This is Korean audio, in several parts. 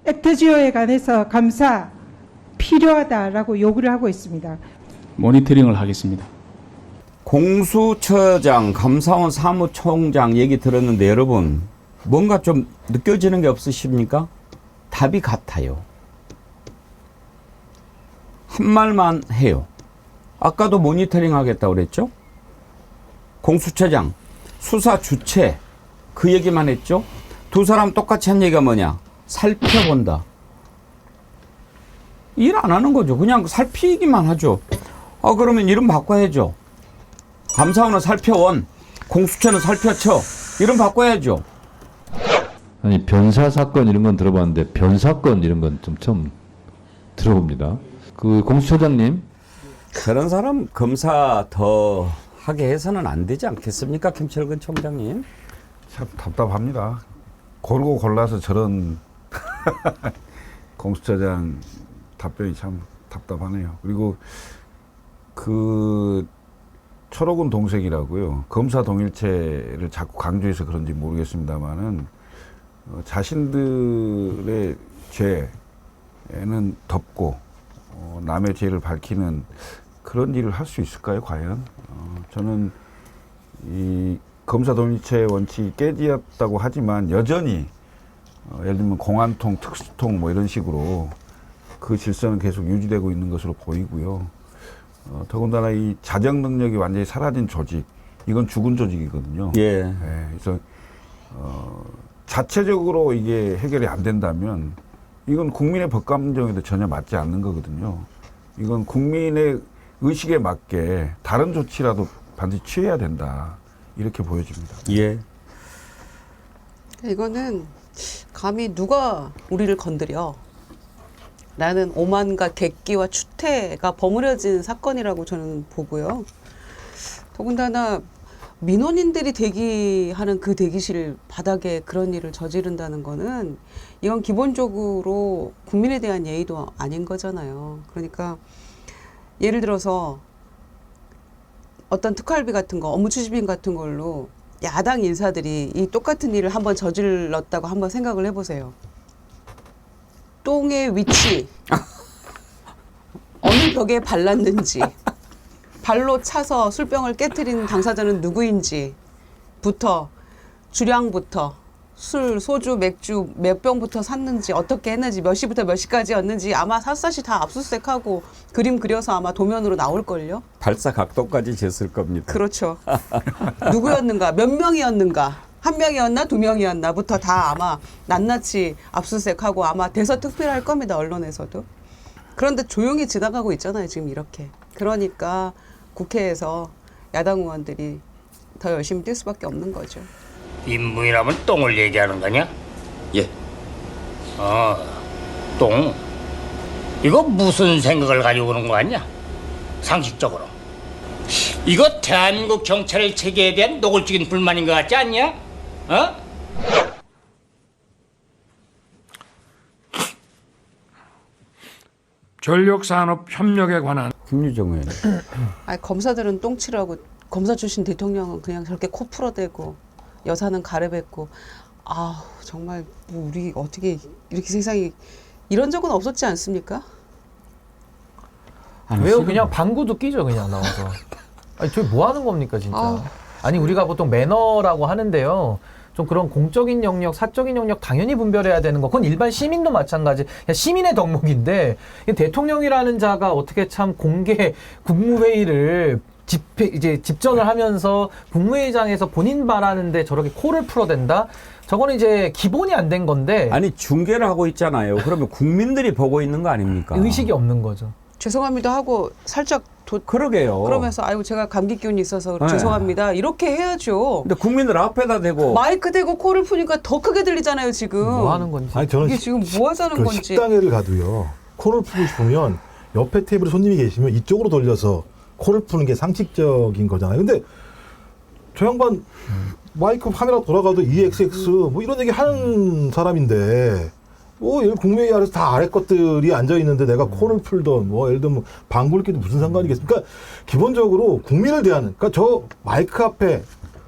액터지오에 관해서 감사 필요하다라고 요구를 하고 있습니다. 모니터링을 하겠습니다. 공수처장, 감사원 사무총장 얘기 들었는데 여러분 뭔가 좀 느껴지는 게 없으십니까? 답이 같아요. 한 말만 해요. 아까도 모니터링 하겠다고 그랬죠? 공수처장, 수사 주체 그 얘기만 했죠? 두 사람 똑같이 한 얘기가 뭐냐? 살펴본다. 일 안 하는 거죠. 그냥 살피기만 하죠. 그러면 이름 바꿔야죠. 감사원은 살펴원, 공수처는 살펴쳐. 이름 바꿔야죠. 아니 변사 사건 이런 건 들어봤는데 변사건 이런 건 좀 처음 들어봅니다. 그 공수처장님 그런 사람 검사 더 하게 해서는 안 되지 않겠습니까, 김철근 총장님? 참 답답합니다. 고르고 골라서 저런 공수처장 답변이 참 답답하네요. 그리고 그 철호군 동색이라고요. 검사 동일체를 자꾸 강조해서 그런지 모르겠습니다만은 자신들의 죄는 덮고 남의 죄를 밝히는 그런 일을 할 수 있을까요, 과연? 저는 이 검사 동일체 원칙이 깨지었다고 하지만 여전히 예를 들면 공안통, 특수통 뭐 이런 식으로 그 질서는 계속 유지되고 있는 것으로 보이고요. 더군다나 이 자정 능력이 완전히 사라진 조직, 이건 죽은 조직이거든요. 예. 네, 그래서 자체적으로 이게 해결이 안 된다면 이건 국민의 법감정에도 전혀 맞지 않는 거거든요. 이건 국민의 의식에 맞게 다른 조치라도 반드시 취해야 된다. 이렇게 보여집니다. 예. 이거는 감히 누가 우리를 건드려 라는 오만과 객기와 추태가 버무려진 사건이라고 저는 보고요. 더군다나 민원인들이 대기하는 그 대기실 바닥에 그런 일을 저지른다는 거는 이건 기본적으로 국민에 대한 예의도 아닌 거잖아요. 그러니까 예를 들어서 어떤 특활비 같은 거, 업무 추진비 같은 걸로 야당 인사들이 이 똑같은 일을 한번 저질렀다고 한번 생각을 해보세요. 똥의 위치, 어느 벽에 발랐는지, 발로 차서 술병을 깨트린 당사자는 누구인지부터, 주량부터, 술, 소주, 맥주 몇 병부터 샀는지, 어떻게 했는지, 몇 시부터 몇 시까지였는지 아마 샅샅이 다 압수수색하고 그림 그려서 아마 도면으로 나올걸요? 발사 각도까지 쟀을 겁니다. 그렇죠. 누구였는가, 몇 명이었는가, 한 명이었나, 두 명이었나부터 다 아마 낱낱이 압수수색하고 아마 대서특필할 겁니다, 언론에서도. 그런데 조용히 지나가고 있잖아요, 지금 이렇게. 그러니까 국회에서 야당 의원들이 더 열심히 뛸 수밖에 없는 거죠. 인문이라면 똥을 얘기하는 거냐? 예. 똥. 이거 무슨 생각을 가지고 오는 거 아니야? 상식적으로. 이거 대한민국 경찰의 체계에 대한 노골적인 불만인 것 같지 않냐? 전력산업협력에 관한 김유정 의원. 아니, 검사들은 똥치라고 검사 출신 대통령은 그냥 저렇게 코 풀어대고 여사는 가래뱉고 아 정말 뭐 우리 어떻게 이렇게 세상이 이런 적은 없었지 않습니까? 왜요? 그냥 방구도 끼죠 그냥 나와서. 아니 저희 뭐 하는 겁니까 진짜. 아니 우리가 보통 매너라고 하는데요. 좀 그런 공적인 영역, 사적인 영역 당연히 분별해야 되는 거. 그건 일반 시민도 마찬가지. 그냥 시민의 덕목인데 대통령이라는 자가 어떻게 참 공개 국무회의를 집전을 하면서 국무회의장에서 본인 말하는데 저렇게 코를 풀어댄다? 저거는 이제 기본이 안 된 건데. 아니 중계를 하고 있잖아요. 그러면 국민들이 보고 있는 거 아닙니까? 의식이 없는 거죠. 죄송합니다 하고 살짝 그러게요. 그러면서 아이고 제가 감기 기운이 있어서 네. 죄송합니다 이렇게 해야죠. 근데 국민들 앞에다 대고 마이크 대고 코를 푸니까 더 크게 들리잖아요 지금. 뭐 하는 건지. 아니 저는 이게 지금 뭐 하자는 건지. 식당에를 가도요. 코를 풀고 싶으면 옆에 테이블에 손님이 계시면 이쪽으로 돌려서 코를 푸는 게 상식적인 거잖아요. 근데 저 양반 마이크 카메라 돌아가도 EXX 뭐 이런 얘기 하는 사람인데 여기 국무회의 아래서 다 아래 것들이 앉아 있는데 내가 코를 풀던 뭐 예를 들면 방구를 끼도 무슨 상관이겠습니까? 기본적으로 국민을 대하는 그러니까 저 마이크 앞에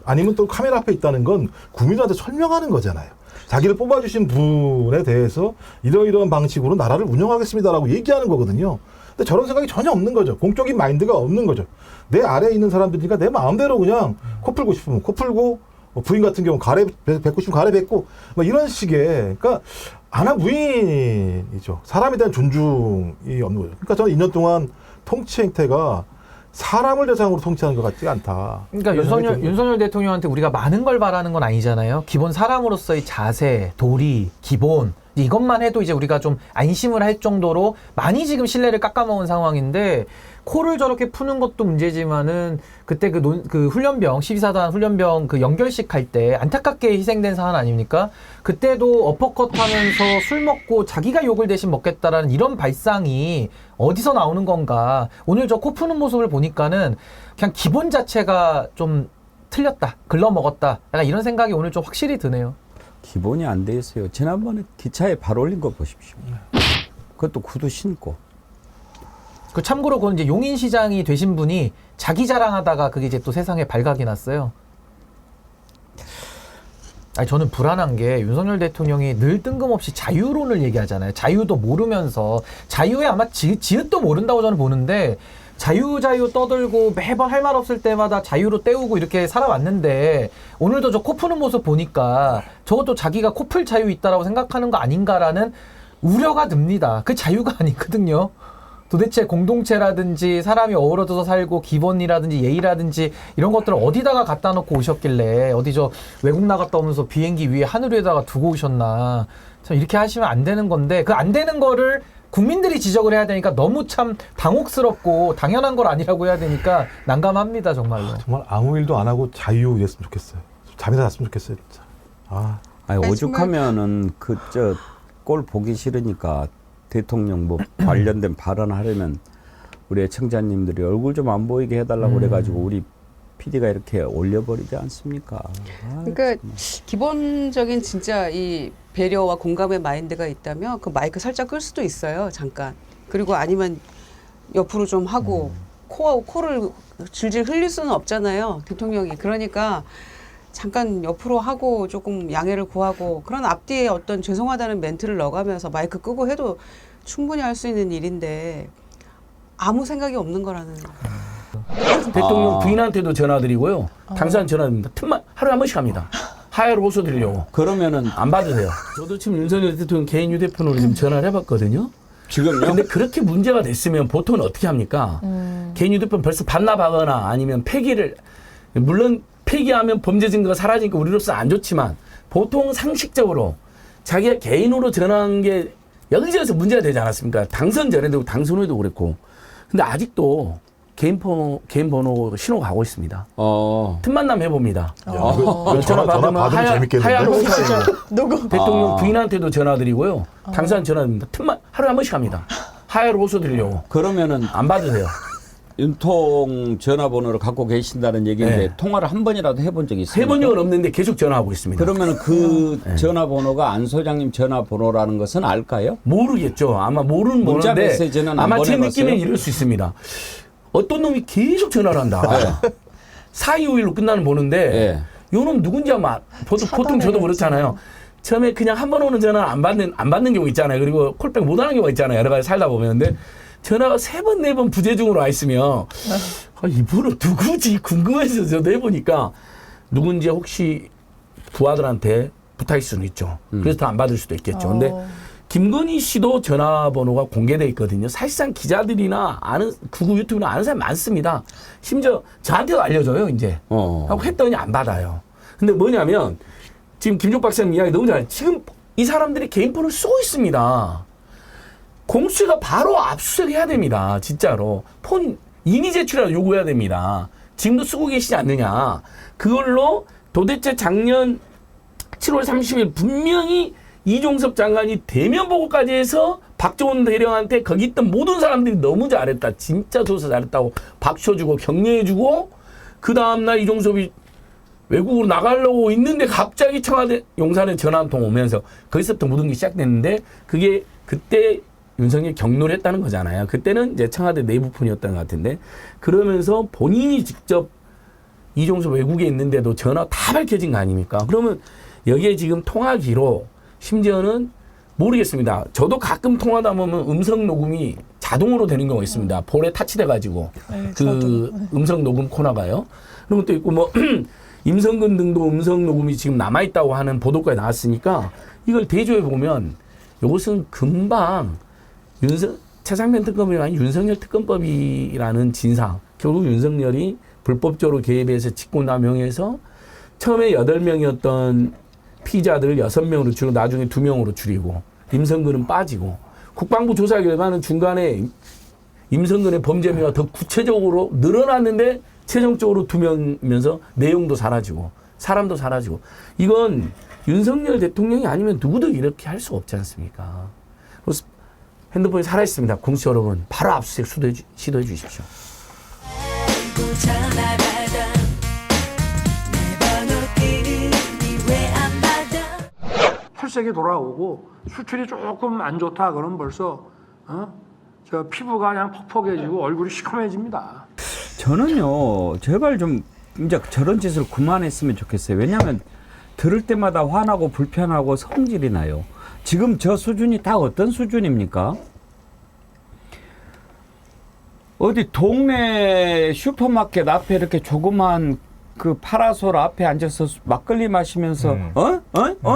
아니면 또 카메라 앞에 있다는 건 국민들한테 설명하는 거잖아요. 자기를 뽑아주신 분에 대해서 이러이러한 방식으로 나라를 운영하겠습니다라고 얘기하는 거거든요. 근데 저런 생각이 전혀 없는 거죠. 공적인 마인드가 없는 거죠. 내 아래에 있는 사람들이니까 내 마음대로 그냥 코 풀고 싶으면 코 풀고, 부인 같은 경우 가래 뱉고 싶으면 가래 뱉고, 뭐 이런 식의, 그러니까 아나무인이죠. 사람에 대한 존중이 없는 거죠. 그러니까 저는 2년 동안 통치 행태가 사람을 대상으로 통치하는 것 같지가 않다. 그러니까 윤석열 대통령한테 우리가 많은 걸 바라는 건 아니잖아요. 기본 사람으로서의 자세, 도리, 기본 이것만 해도 이제 우리가 좀 안심을 할 정도로 많이 지금 신뢰를 깎아먹은 상황인데, 코를 저렇게 푸는 것도 문제지만은 그때 그 훈련병 12사단 훈련병 그 연결식 할 때 안타깝게 희생된 사안 아닙니까? 그때도 어퍼컷하면서 술 먹고 자기가 욕을 대신 먹겠다라는 이런 발상이 어디서 나오는 건가? 오늘 저 코 푸는 모습을 보니까는 그냥 기본 자체가 좀 틀렸다, 글러먹었다, 약간 이런 생각이 오늘 좀 확실히 드네요. 기본이 안 돼 있어요. 지난번에 기차에 발 올린 거 보십시오. 그것도 구두 신고. 그 참고로 그건 이제 용인시장이 되신 분이 자기 자랑하다가 그게 이제 또 세상에 발각이 났어요. 아니, 저는 불안한 게 윤석열 대통령이 늘 뜬금없이 자유론을 얘기하잖아요. 자유도 모르면서, 자유에 아마 지읒도 모른다고 저는 보는데, 자유 떠들고 매번 할 말 없을 때마다 자유로 때우고 이렇게 살아왔는데, 오늘도 저 코 푸는 모습 보니까 저것도 자기가 코 풀 자유 있다라고 생각하는 거 아닌가라는 우려가 듭니다. 그 자유가 아니거든요. 도대체 공동체라든지 사람이 어우러져서 살고 기본이라든지 예의라든지 이런 것들을 어디다가 갖다 놓고 오셨길래, 어디 저 외국 나갔다 오면서 비행기 위에 하늘 위에다가 두고 오셨나. 참 이렇게 하시면 안 되는 건데, 그 안 되는 거를 국민들이 지적을 해야 되니까 너무 참 당혹스럽고 당연한 걸 아니라고 해야 되니까 난감합니다, 정말로. 정말 아무 일도 안 하고 자유였으면 좋겠어요. 잠이나 잤으면 좋겠어요, 진짜. 아니, 오죽하면은 꼴 보기 싫으니까 대통령 뭐 관련된 발언하려면 우리 애청자님들이 얼굴 좀 안 보이게 해달라고 그래가지고 우리 PD가 이렇게 올려버리지 않습니까? 그러니까 기본적인 진짜 이 배려와 공감의 마인드가 있다면 그 마이크 살짝 끌 수도 있어요, 잠깐. 그리고 아니면 옆으로 좀 하고 코를 질질 흘릴 수는 없잖아요, 대통령이. 그러니까 잠깐 옆으로 하고 조금 양해를 구하고, 그런 앞뒤에 어떤 죄송하다는 멘트를 넣어가면서 마이크 끄고 해도 충분히 할 수 있는 일인데 아무 생각이 없는 거라는. 대통령 부인한테도 전화드리고요. 당사자 전화드립니다. 틈만 하루에 한 번씩 합니다. 하야로 호소 드리려고. 그러면은 안 받으세요. 저도 지금 윤석열 대통령 개인 휴대폰으로 지금 전화를 해봤거든요. 지금요? 근데 그렇게 문제가 됐으면 보통은 어떻게 합니까? 개인 휴대폰 벌써 반납하거나 아니면 폐기를, 물론 폐기하면 범죄 증거가 사라지니까 우리로서 안 좋지만 보통 상식적으로 자기가 개인으로 전화한 게 여기저기서 문제가 되지 않았습니까? 당선 전에도 당선 후에도 그랬고. 근데 아직도 개인 번호 신호가 가고 있습니다. 틈만남 해봅니다. 전화 받으면 재밌겠는데? 하야로 호소드리고. 대통령 부인한테도 전화드리고요. 당사자 전화드립니다. 하루에 한 번씩 합니다. 하야로 호소드리려고. 그러면은 안 받으세요. 윤통 전화번호를 갖고 계신다는 얘기인데 네. 통화를 한 번이라도 해본 적이 있습니까? 해본 적은 없는데 계속 전화하고 있습니다. 그러면 그 전화번호가 안 소장님 전화번호라는 것은 알까요? 모르겠죠. 아마 모르는 문자 번호인데 메시지는 안 아마 제 보내봤어요? 느낌엔 이럴 수 있습니다. 어떤 놈이 계속 전화를 한다. 4251로 끝나는 번호인데 요 놈 누군지 아마 보통 저도 그렇잖아요. 처음에 그냥 한 번 오는 전화 안 받는 경우 있잖아요. 그리고 콜백 못 하는 경우가 있잖아요. 여러 가지 살다 보면. 근데 전화가 3번, 4번 부재중으로 와 있으면 이분은 누구지 궁금해서 저도 해보니까 누군지 혹시 부하들한테 부탁일 수는 있죠. 그래서 더 안 받을 수도 있겠죠. 근데 김건희 씨도 전화번호가 공개돼 있거든요. 사실상 기자들이나 아는 구구 유튜브나 아는 사람 많습니다. 심지어 저한테도 알려줘요, 이제. 하고 했더니 안 받아요. 근데 뭐냐면 지금 김종 박사님 이야기 너무 잘해요. 지금 이 사람들이 개인폰을 쓰고 있습니다. 공수처가 바로 압수수색해야 됩니다. 진짜로. 폰 인위 제출이라도 요구해야 됩니다. 지금도 쓰고 계시지 않느냐. 그걸로 도대체 작년 7월 30일 분명히 이종섭 장관이 대면 보고까지 해서 박정훈 대령한테 거기 있던 모든 사람들이 너무 잘했다. 진짜 조사 잘했다고 박수 주고 격려해주고, 그 다음날 이종섭이 외국으로 나가려고 있는데 갑자기 청와대 용산에 전화 한 통 오면서 거기서부터 모든 게 시작됐는데, 그게 그때 윤석열이 격노를 했다는 거잖아요. 그때는 이제 청와대 내부폰이었던 것 같은데, 그러면서 본인이 직접 이종섭 외국에 있는데도 전화 다 밝혀진 거 아닙니까? 그러면 여기에 지금 통화기로 심지어는 모르겠습니다. 저도 가끔 통화하다 보면 음성 녹음이 자동으로 되는 경우가 있습니다. 볼에 타치돼가지고 그 음성 녹음 코너가요. 그런 것도 있고 뭐 임성근 등도 음성 녹음이 지금 남아있다고 하는 보도까지 나왔으니까 이걸 대조해 보면 이것은 금방 최상면 특검이 아닌 윤석열 특검법이라는 진상. 결국 윤석열이 불법적으로 개입해서 직권남용해서 처음에 8명이었던 피의자들을 6명으로 줄이고 나중에 2명으로 줄이고 임성근은 빠지고 국방부 조사 결과는 중간에 임성근의 범죄 혐의가 더 구체적으로 늘어났는데 최종적으로 2명이면서 내용도 사라지고 사람도 사라지고 이건 윤석열 대통령이 아니면 누구도 이렇게 할 수 없지 않습니까? 그래서 핸드폰이 살아있습니다. 공시 여러분 바로 압수수색 시도해 주십시오. 혈색이 돌아오고 수출이 조금 안 좋다 그러면 벌써 저 피부가 그냥 퍽퍽해지고 얼굴이 시커매집니다. 저는요 제발 좀 이제 저런 짓을 그만했으면 좋겠어요. 왜냐하면 들을 때마다 화나고 불편하고 성질이 나요. 지금 저 수준이 다 어떤 수준입니까? 어디 동네 슈퍼마켓 앞에 이렇게 조그만 그 파라솔 앞에 앉아서 막걸리 마시면서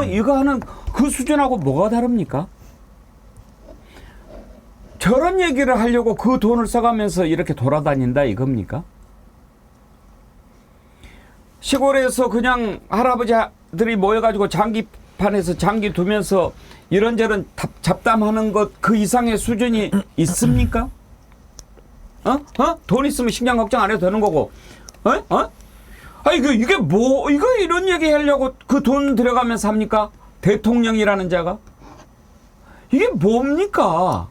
이거 하는 그 수준하고 뭐가 다릅니까? 저런 얘기를 하려고 그 돈을 써가면서 이렇게 돌아다닌다 이겁니까? 시골에서 그냥 할아버지들이 모여가지고 장기판에서 장기 두면서 이런저런 잡담하는 것 그 이상의 수준이 있습니까? 돈 있으면 식량 걱정 안 해도 되는 거고, 아니, 이게 뭐, 이거 이런 얘기 하려고 그 돈 들여가면서 합니까? 대통령이라는 자가? 이게 뭡니까?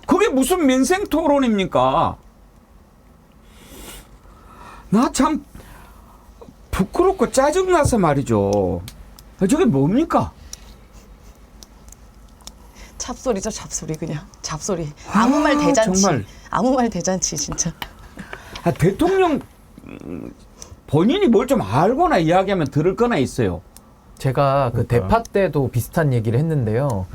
그게 무슨 민생 토론입니까? 나 참 부끄럽고 짜증나서 말이죠. 저게 뭡니까? 잡소리죠, 잡소리 그냥. 잡소리. 아무 말 대잔치. 정말. 아무 말 대잔치 진짜. 대통령 본인이 뭘 좀 알거나 이야기하면 들을 거나 있어요. 제가 그 대파 때도 비슷한 얘기를 했는데요.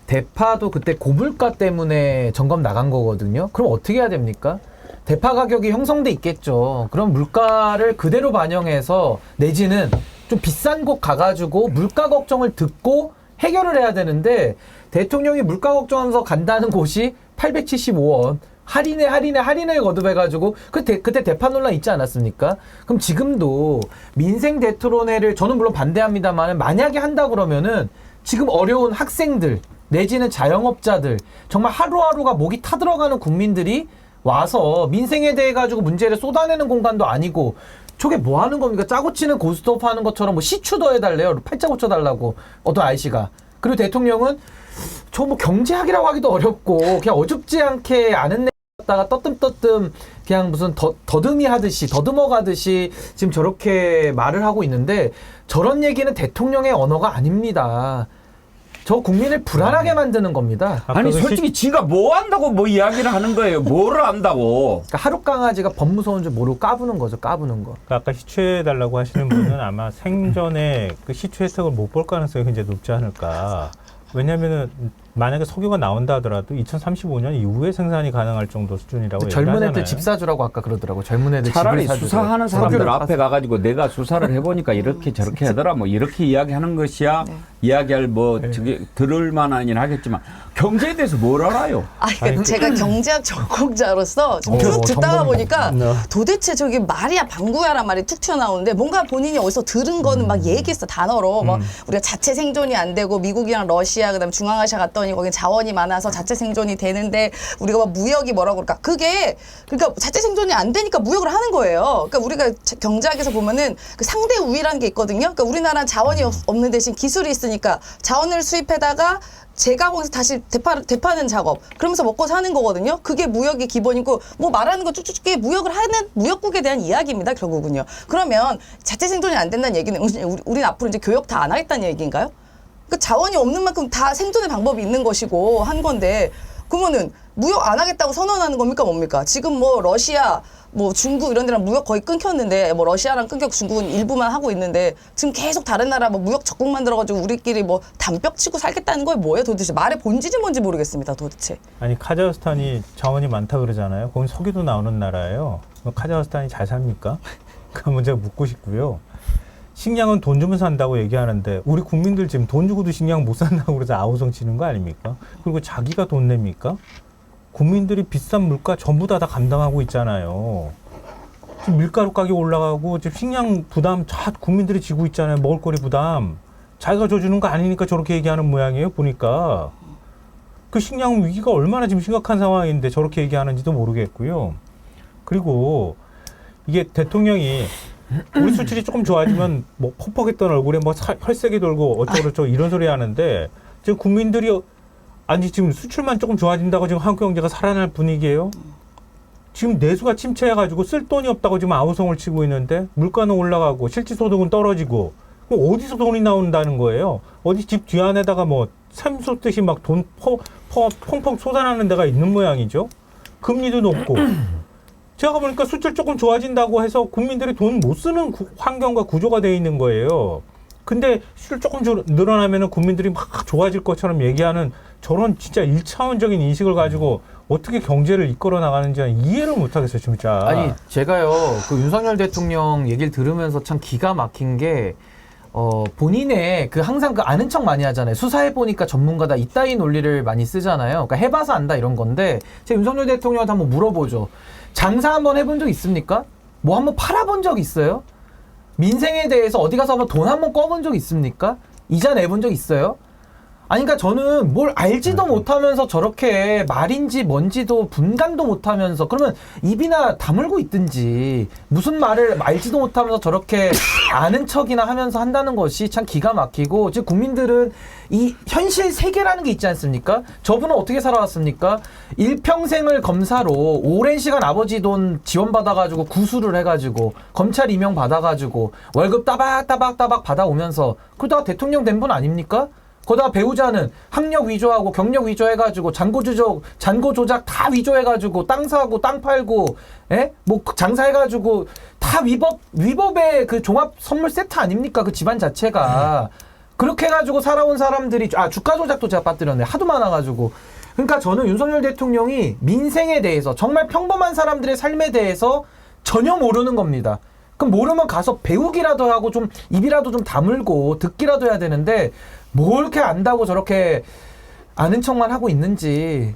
대파도 그때 고물가 때문에 점검 나간 거거든요. 그럼 어떻게 해야 됩니까? 대파 가격이 형성돼 있겠죠. 그럼 물가를 그대로 반영해서 내지는 좀 비싼 곳 가가지고 물가 걱정을 듣고 해결을 해야 되는데 대통령이 물가 걱정하면서 간다는 곳이 875원 할인에 거듭해가지고 그때 대파 논란 있지 않았습니까? 그럼 지금도 민생 대토론회를 저는 물론 반대합니다만 만약에 한다 그러면은 지금 어려운 학생들 내지는 자영업자들 정말 하루하루가 목이 타들어가는 국민들이 와서 민생에 대해 가지고 문제를 쏟아내는 공간도 아니고 저게 뭐 하는 겁니까? 짜고 치는 고스톱 하는 것처럼 뭐 시추 더해달래요. 팔자 고쳐달라고 어떤 아이씨가. 그리고 대통령은 저 뭐 경제학이라고 하기도 어렵고 그냥 어줍지 않게 아는 다가 떠뜸 그냥 무슨 더듬이 하듯이 더듬어 가듯이 지금 저렇게 말을 하고 있는데 저런 얘기는 대통령의 언어가 아닙니다. 저 국민을 불안하게 만드는 겁니다. 아니 솔직히 지가 뭐 한다고 뭐 이야기를 하는 거예요. 뭐를 안다고. 그러니까 하루 강아지가 법 무서운 줄 모르고 까부는 거죠. 까부는 거. 그러니까 아까 시추해달라고 하시는 분은 아마 생전에 그 시추 혜택을 못 볼 가능성이 굉장히 높지 않을까. 왜냐면은 만약에 석유가 나온다 하더라도 2035년 이후에 생산이 가능할 정도 수준이라고 젊은 얘기하잖아요. 애들 집 사주라고 아까 그러더라고. 젊은 애들 차라리 집을 사주더라고. 수사하는 사람들 앞에 가가지고 내가 수사를 해보니까 이렇게 저렇게 하더라 뭐 이렇게 이야기하는 것이야. 네. 이야기할 뭐 저기 들을 만한 일 하겠지만 경제에 대해서 뭘 알아요? 그러니까 제가 경제학 전공자로서 좀 쭉 듣다가 보니까 도대체 저기 말이야 방구야란 말이 툭 튀어나오는데 뭔가 본인이 어디서 들은 거는 막 얘기했어 단어로 뭐 우리가 자체 생존이 안 되고 미국이랑 러시아 그다음에 중앙아시아 갔더니 거기 자원이 많아서 자체 생존이 되는데 우리가 막 무역이 뭐라고 그럴까 그러니까 자체 생존이 안 되니까 무역을 하는 거예요. 그러니까 우리가 경제학에서 보면은 그 상대 우위라는 게 있거든요. 그러니까 우리나라는 자원이 없는 대신 기술이 있으니까 자원을 수입해다가 재가공해서 다시 되파는 작업 그러면서 먹고 사는 거거든요. 그게 무역의 기본이고 뭐 말하는 거 쭉쭉쭉 무역을 하는 무역국에 대한 이야기입니다. 결국은요. 그러면 자체 생존이 안 된다는 얘기는 우리는 앞으로 이제 교역 다 안 하겠다는 얘기인가요? 그러니까 자원이 없는 만큼 다 생존의 방법이 있는 것이고 한 건데 그러면은 무역 안 하겠다고 선언하는 겁니까 뭡니까? 지금 뭐 러시아 뭐 중국 이런 데랑 무역 거의 끊겼는데 뭐 러시아랑 끊겨 중국은 일부만 하고 있는데 지금 계속 다른 나라 뭐 무역 적국 만들어가지고 우리끼리 뭐 담벽 치고 살겠다는 거 뭐예요 도대체? 말의 본질이 뭔지 모르겠습니다 도대체. 아니 카자흐스탄이 자원이 많다 그러잖아요. 거기 석유도 나오는 나라예요. 카자흐스탄이 잘 삽니까? 그 문제 묻고 싶고요. 식량은 돈 주면 산다고 얘기하는데 우리 국민들 지금 돈 주고도 식량 못 산다고 그래서 아우성 치는 거 아닙니까? 그리고 자기가 돈 냅니까? 국민들이 비싼 물가 전부 다 감당하고 있잖아요. 지금 밀가루 가격 올라가고 지금 식량 부담 다 국민들이 지고 있잖아요. 먹을거리 부담. 자기가 줘주는 거 아니니까 저렇게 얘기하는 모양이에요. 보니까. 그 식량 위기가 얼마나 지금 심각한 상황인데 저렇게 얘기하는지도 모르겠고요. 그리고 이게 대통령이 우리 수출이 조금 좋아지면 뭐 퍽퍽했던 얼굴에 뭐 혈색이 돌고 어쩌고저쩌고 이런 소리 하는데 지금 국민들이 아니 지금 수출만 조금 좋아진다고 지금 한국 경제가 살아날 분위기예요? 지금 내수가 침체해가지고 쓸 돈이 없다고 지금 아우성을 치고 있는데 물가는 올라가고 실질소득은 떨어지고 그럼 어디서 돈이 나온다는 거예요? 어디 집 뒤안에다가 뭐 샘 쏟듯이 막 돈 펑펑 쏟아나는 데가 있는 모양이죠? 금리도 높고 제가 보니까 수출 조금 좋아진다고 해서 국민들이 돈 못 쓰는 환경과 구조가 돼 있는 거예요. 근데 수출 조금 늘어나면은 국민들이 막 좋아질 것처럼 얘기하는 저런 진짜 1차원적인 인식을 가지고 어떻게 경제를 이끌어 나가는지 이해를 못 하겠어요, 진짜. 아니, 제가요, 그 윤석열 대통령 얘기를 들으면서 참 기가 막힌 게, 본인의 항상 아는 척 많이 하잖아요. 수사해보니까 전문가다 이따위 논리를 많이 쓰잖아요. 그러니까 해봐서 안다 이런 건데, 제가 윤석열 대통령한테 한번 물어보죠. 장사 한번 해본 적 있습니까? 뭐 한번 팔아본 적 있어요? 민생에 대해서 어디 가서 한번 돈 한번 꿔본 적 있습니까? 이자 내본 적 있어요? 아니, 그러니까 저는 뭘 알지도 못하면서 저렇게 말인지 뭔지도 분간도 못하면서 그러면 입이나 다물고 있든지 무슨 말을 알지도 못하면서 저렇게 아는 척이나 하면서 한다는 것이 참 기가 막히고 지금 국민들은 이 현실 세계라는 게 있지 않습니까? 저분은 어떻게 살아왔습니까? 일평생을 검사로 오랜 시간 아버지 돈 지원받아가지고 구술을 해가지고 검찰 임용 받아가지고 월급 따박따박 받아오면서 그러다가 대통령 된 분 아닙니까? 거기다 배우자는 학력 위조하고 경력 위조해가지고 잔고 조작 다 위조해가지고 땅 사고 땅 팔고 뭐 장사해가지고 다 위법의 그 종합 선물 세트 아닙니까? 그 집안 자체가 그렇게 해가지고 살아온 사람들이 주가 조작도 제가 빠뜨렸네. 하도 많아가지고. 그러니까 저는 윤석열 대통령이 민생에 대해서 정말 평범한 사람들의 삶에 대해서 전혀 모르는 겁니다. 그럼 모르면 가서 배우기라도 하고 좀 입이라도 좀 다물고 듣기라도 해야 되는데 뭘 이렇게 안다고 저렇게 아는 척만 하고 있는지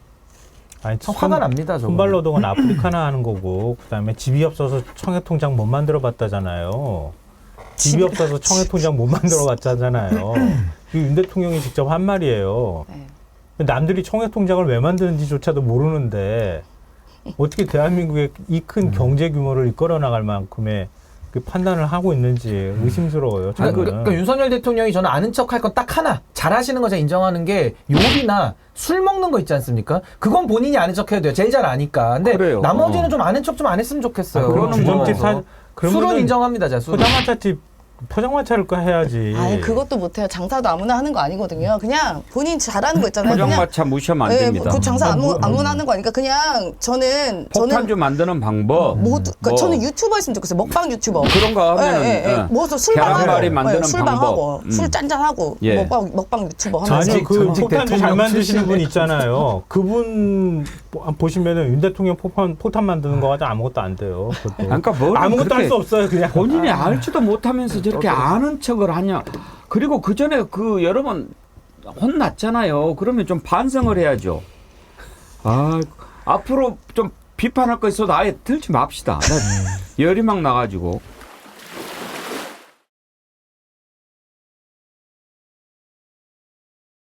참 화가 납니다. 손발노동은 아프리카나 하는 거고 그다음에 집이 없어서 청해통장 못 만들어 봤다잖아요. 집이 없어서 청해통장 못 만들어 봤잖아요. 윤 대통령이 직접 한 말이에요. 남들이 청해통장을 왜 만드는지조차도 모르는데 어떻게 대한민국의 이 큰 경제 규모를 이끌어 나갈 만큼의 그 판단을 하고 있는지 의심스러워요. 저는. 그러니까 윤석열 대통령이 저는 아는 척 할 건 딱 하나 잘하시는 거 제가 인정하는 게 요리나 술 먹는 거 있지 않습니까? 그건 본인이 아는 척 해도 돼요. 제일 잘 아니까. 근데 그래요. 나머지는 좀 아는 척 좀 안 했으면 좋겠어요. 그런 주점집 술은 인정합니다. 제가 술. 포장마차집 포장마차를 해야지. 아니 그것도 못해요. 장사도 아무나 하는 거 아니거든요. 그냥 본인 잘하는 거 있잖아요. 포장마차 무시하면 안 됩니다. 그 장사 아무나 하는 거 아니까 그냥 폭탄주 만드는 방법. 그러니까 저는 유튜버 했으면 좋겠어요. 먹방 유튜버. 그런 거 하면은 뭐서 술방하고 만드는 술방하고 술 짠짠하고 먹방 유튜버 하면서. 아니 그 폭탄주 잘 만드시는 분 있잖아요. 그분 보시면은 윤 대통령 포탄 만드는 거 가지고 아무것도 안 돼요. 그러니까 아무것도 할 수 없어요. 그냥 본인이 알지도 못하면서 저렇게 아는 척을 하냐. 그리고 그 전에 여러 번 혼났잖아요. 그러면 좀 반성을 해야죠. 앞으로 좀 비판할 거 있어도 아예 들지 맙시다. 열이 막 나가지고.